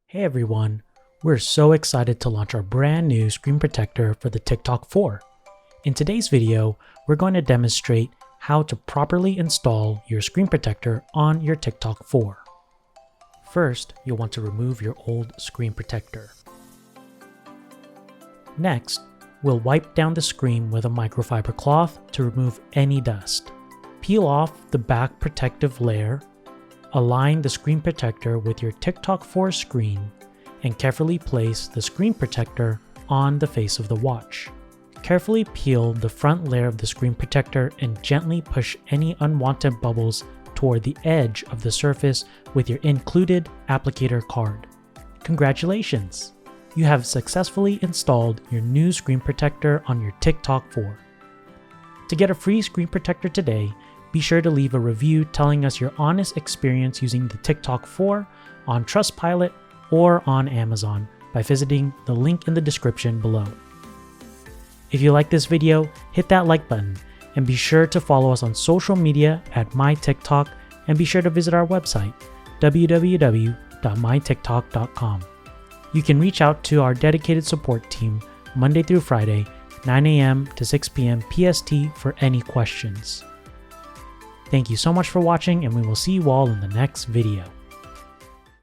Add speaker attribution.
Speaker 1: Hey everyone, we're so excited to launch our brand new screen protector for the TickTalk 4. In today's video, we're going to demonstrate how to properly install your screen protector on your TickTalk 4. First, you'll want to remove your old screen protector. Next, we'll wipe down the screen with a microfiber cloth to remove any dust. Peel off the back protective layer. Align the screen protector with your TickTalk 4 screen and carefully place the screen protector on the face of the watch. Carefully peel the front layer of the screen protector and gently push any unwanted bubbles toward the edge of the surface with your included applicator card. Congratulations! You have successfully installed your new screen protector on your TickTalk 4. To get a free screen protector today, be sure to leave a review telling us your honest experience using the TickTalk 4 on Trustpilot or on Amazon by visiting the link in the description below. If you like this video, hit that like button and be sure to follow us on social media at myticktalk and be sure to visit our website www.myticktalk.com. You can reach out to our dedicated support team Monday through Friday, 9 a.m. to 6 p.m. PST for any questions. Thank you so much for watching, and we will see you all in the next video.